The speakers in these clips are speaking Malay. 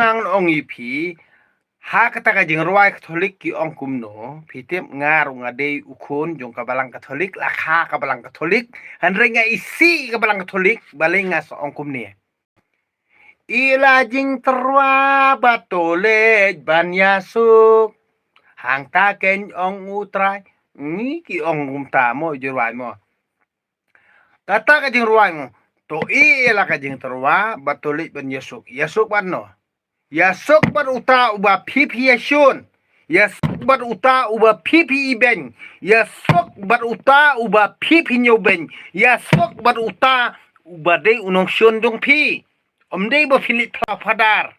ngang ong ipi ha kata ka jing ruai Katolik ki ong kumno pitip ngar ngade ukun jong kabalang Katolik lakha kabalang Katolik hanrenga isi kabalang Katolik balenga so ong kumni ila jing terwa batole banyasuk hang ta ken ong utrai ni ki ong kumta mo jirwai mo kata ka jing ruai mo to ila ka jing terwa batole banyasuk yasuk banno Yasuk bat uta uba pipi yasun. Yasuk bat uta uba pipi iben. Yasuk bat uta uba pipi nyoben. Yasuk bat uta uba de unong syun dong pi. Om de ba filit pla padar.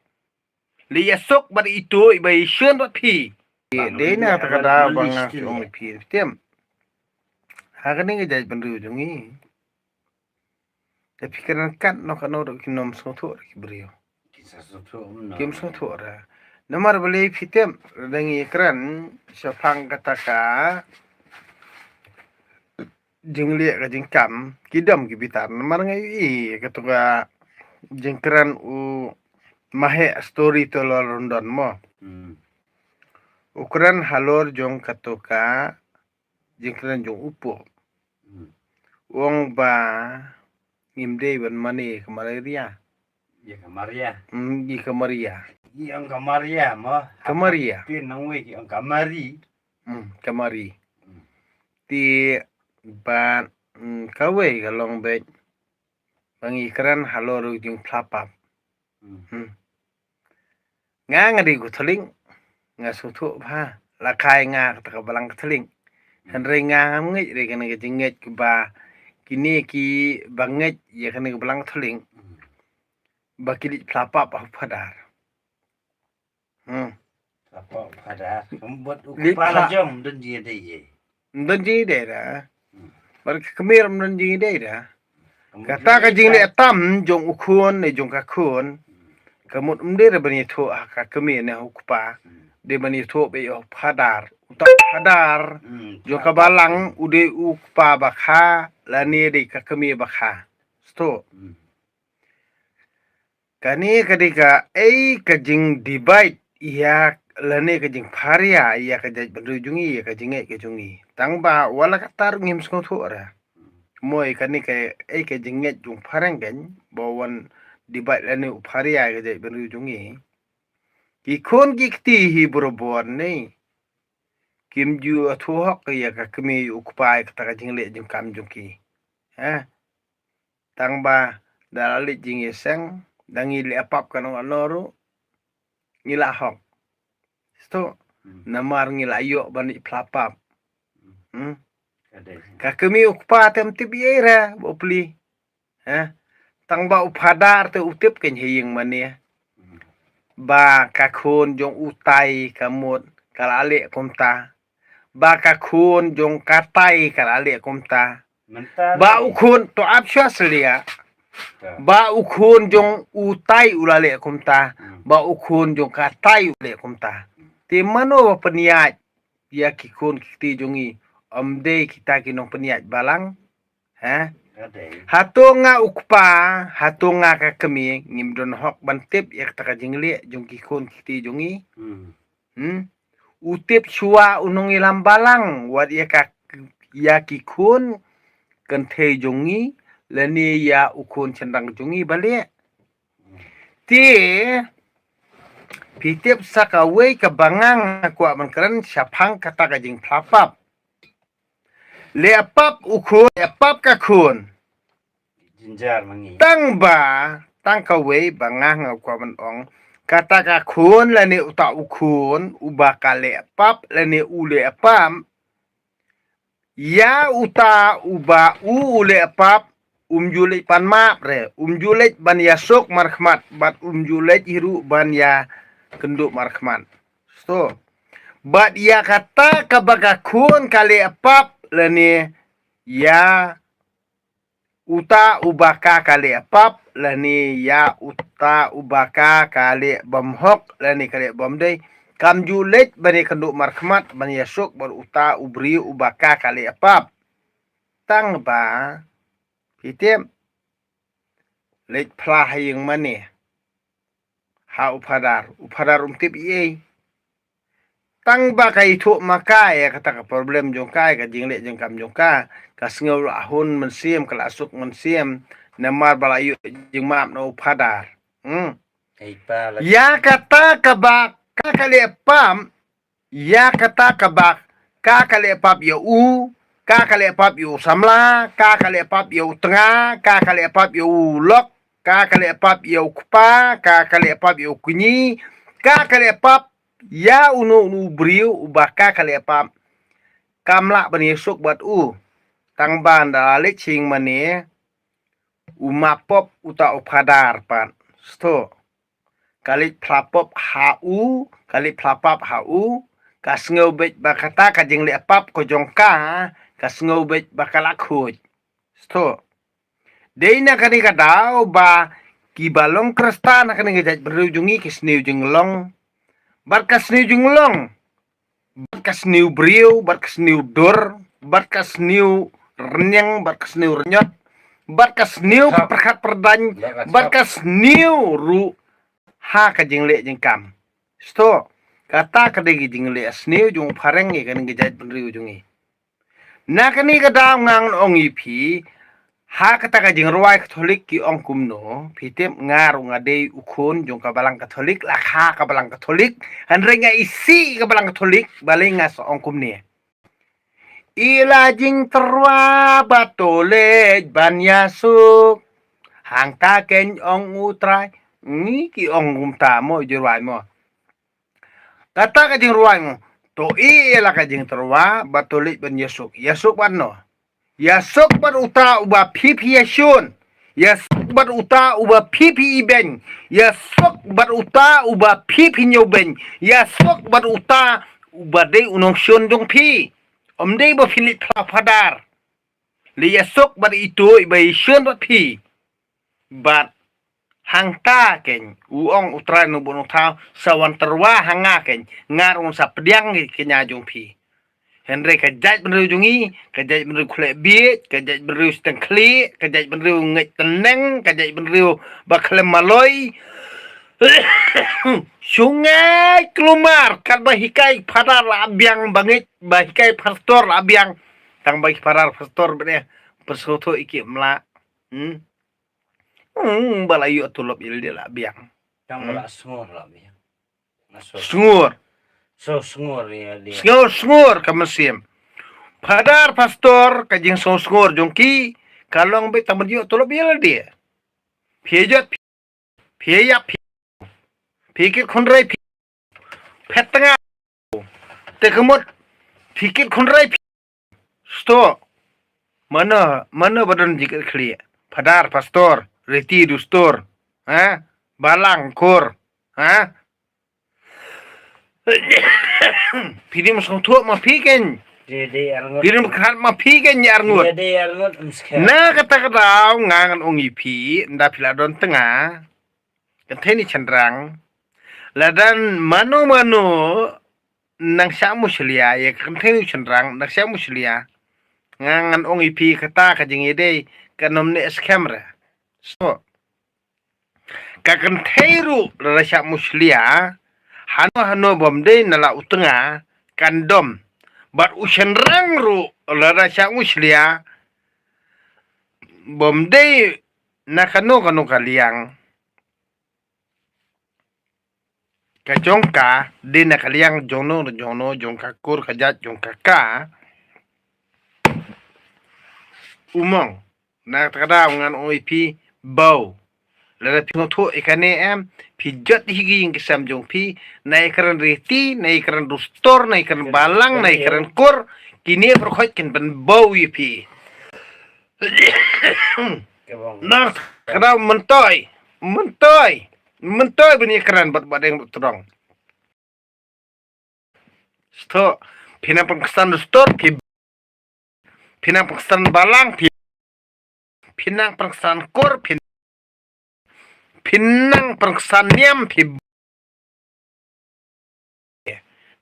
Li yasuk bat itu iba syun bat pi. De na takada bang ong pi. Tiam. Hakan ni ngejaj bendu jongi. Tapi kan kat no kano kinom soto brio. Kim soto ra. Nomor beli fitem dengan ikran syafang kataka jengli ka jengkam kidam kibitan nomor ngai katuga jengkran u mahe story to London mo. Ukuran halor jong katuka jengkran jong upo. Wong ba ngimde ban mani kemaria. Ya kamaria. Di kemaria. Yang kamaria mo. Kamaria. Pin nang we yang kamari. Kamari. Ti ban kawe galong bet. Pangikran halor jong plapap. Nga ngadi ko tuling nga sutu ha. Lakay nga kata balang tuling. Henry nga ngai re kana jinget ba kini ki banget ya kana balang tuling. Bakilit plapap apa padar. Plapap padar. Membuat ukupala jom dan dia ye. Dan ji dera. Bar kemir dan ji dera. Kata ka jing le tam jong ukun ne jong kakun. Kamut umde bani tho ka kemir ne ukupa. De bani tho be yo padar. Utak padar. Jong ka balang ude ukupa bakha lani de ka kemir bakha. Sto. Kani kadika kajing divide iya lane kajing paria iya kajaj berujungi iya kajing kajungi tangba wala katar ngim skotu ora moy kani kajing jung parangan bawan divide lane paria kajaj berujungi ikon gikti hi borobor ne kim ju atuhok iya kakmi ukpai kata kajing le jung kam jungki tangba dalali jing yeseng dangi le apap kanong anoru ngila hok sto namar ngila yo bani plapap kakemi ukpa tem tibiera bopli tang ba upadar te utip ken hiyeng mania ba kakun jong utai kamut kalale komta ba kakun jong katai kalale komta ba ukun to apsya selia ba ukun jong utai ulale kumta ba ukun jong katai ulale kumta ti mano peniat ya kikun kiti jongi amde kita kinong peniat balang hatunga ukpa hatunga kakemi ngimdon hok bantip ya kata jingli jong kikun kiti jongi utip shua unong ilam balang wat ya kikun kente jongi lani ya ukun cendang jungi balik ti pitip sakawe kebangang kuat mengkeren syapang kata kajing plapap le apap ukun apap kakun jinjar mangi tang kawe bangang kuat menong kata kakun lani utak ukun ubakale apap lani ule apam ya uta uba ule apap umjulet pan map re umjulet ban yasuk markhmat bat umjulet hiru ban ya kenduk markhmat so bat ya kata kabagakun kali apap lani ya uta ubaka kali apap lani ya uta ubaka kali bamhok lani kali bamdai kamjulet bani kenduk markhmat ban yasuk bar uta ubri ubaka kali apap tang ba Item lek plah yang mana ha upadar tip ye tang ba kai thu makai kata ka problem jong kai ka jingle jong kam jong ka sngeu ahun mensiem kala asuk mensiem namar balayu jing map no upadar Ipa la ya kata ka ba ka kale pam ya kata ka ba ka kale pap ya ka kale pap yu samla ka kale pap yu tengah ka kale pap yu lok ka kale pap yu kupa ka kale pap yu kunyi ka kale pap ya unu briu ubaka kale pap kamla bani suk bat tang ban da le ching mane umapop uta upadar pan sto kali plapop kali plapap kasngeu bet bakata kajing le pap ko jongka kasngeu bet bakalakhuj sto deina kani kadau ba ki balong krasta na kani gajat berujungi kisniu jinglong barkasniu jinglong barkasniu briu barkasniu dor barkasniu renyang barkasniu renyot barkasniu perkat perdan barkasniu ru ha kajing le jingkam sto kata kadegi jingle asniu jung pareng ye kan gejat benriu jungi na kani kadam ngang ong ipi ha kata ka jing ruai katolik ki ong kumno pitem ngar ngade ukun jung kabalang katolik la ha kabalang katolik hanrenga isi kabalang katolik balinga so ong kumni ila jing terwa batole banyasuk hangta ken ong utrai ni ki ong kumta mo jurai mo kata ka jing ruai mo to ila ka jing terwa batolik banyasuk yasuk banno yasuk bar uta uba pipi yasun yasuk bar uta uba pipi iben yasuk bar uta uba pipi nyoben yasuk bar uta uba de unong shun jong pi omdei ba filit padar li yasuk bar itu iba shun ba pi bat hangta ken uong utra no bonong tau sawan terwa hanga ken ngarung sa pediang kenya jong pi Henry kajat beneru jungi, kajat beneru kulek biet, kajat beneru seteng klik, kajat beneru ngek teneng, kajat beneru baklem maloi. Sungai kelumar, kan bahikai padar abiang bangit, bahikai pastor abiang, tang bahi padar pastor bener, persoto iki mela. Balayu atulop il dia abiang. tang bala sungur la bi. Sungur. So sungur ya dia. Sungur kamesim. Padar pastor kajing sungur jongki kalong be tamerju tolop yel dia. Piejot pieyap pikir khonrai phet tengah tekemut pikir khonrai sto mana badan jikir khli padar pastor reti dustor balang kur pidim songtu ma piken Dede arngot. pidim khat ma piken yarngut Dede arngot umskha. na kata ngangan ongi pi nda piladon tengah kenteni cendrang ladan mano nang sya muslia ya kenteni cendrang nang sya muslia ngangan ongi pi kata kajing ide kanomne skamra so kakenteiru la sya muslia hano bomde nala utenga kandom bat usenrang ru la sya muslia bomde nakano kaliang kajongka de nakaliang jono jongka kur kajat jongka ka umong na kada ngan oipi bau la pingo to ikane pijat higi yang kisam jong pi na ikaran reti na ikaran dustor na ikaran balang na ikaran kur kini perkhot ken ben bau ipi na kada mentoy beni ikaran bat badeng terong sto pinang pengkesan dustor pinang pengkesan balang pinang pengkesan kur pinang pengkesan niam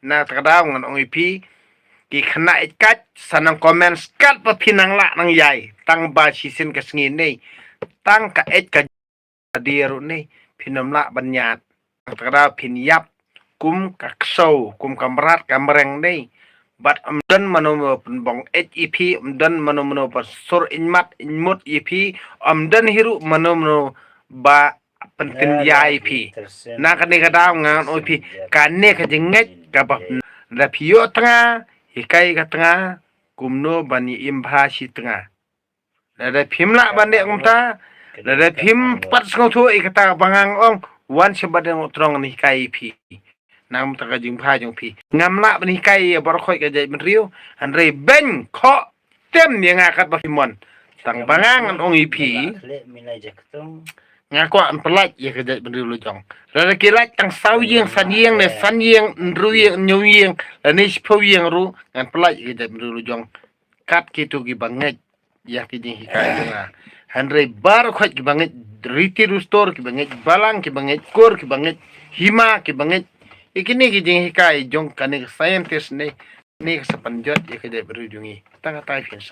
na takadaw ngan ong ipi ki khana ikat sanang komen skat pa pinang la nang yai tang ba sisin kasngin nei tang ka et ka diru nei pinam la banyat Kata pin yap kum kakso kum kamrat kamreng dei bat amdan mano bong HEP amdan mano sur inmat inmut EP amdan hiru mano ba pentin ya EP na kane kada ngan OP kane ka jenget ka ba da pio tengah hikai ka tengah kumno bani imba si tengah da pimla bande umta da pim pat sengtu ikata bangang ong wan sebadang utrong ni kai pi nam taka jing pha jong pi ngamla bani kai bar khoi ka jai menriu hanre ben kho tem ni ngakat ba pimon tang bangang an ong ipi Milai jaktung. ngako an pelaj ya ka jai menriu lu jong la kilat tang sau yeng san yeng ne san yeng nru yeng nyu yeng la ni spo yeng ru ngan pelaj ka jai menriu lu jong kat kitu gi banget ya ki jing hikai tengah hanre bar khoi ki banget riti rustor ki banget balang ki banget kor ki banget hima ki banget ikini ki jing hikai jong kane scientist ne ni sa panjat ya ke de berujungi tanga tai fin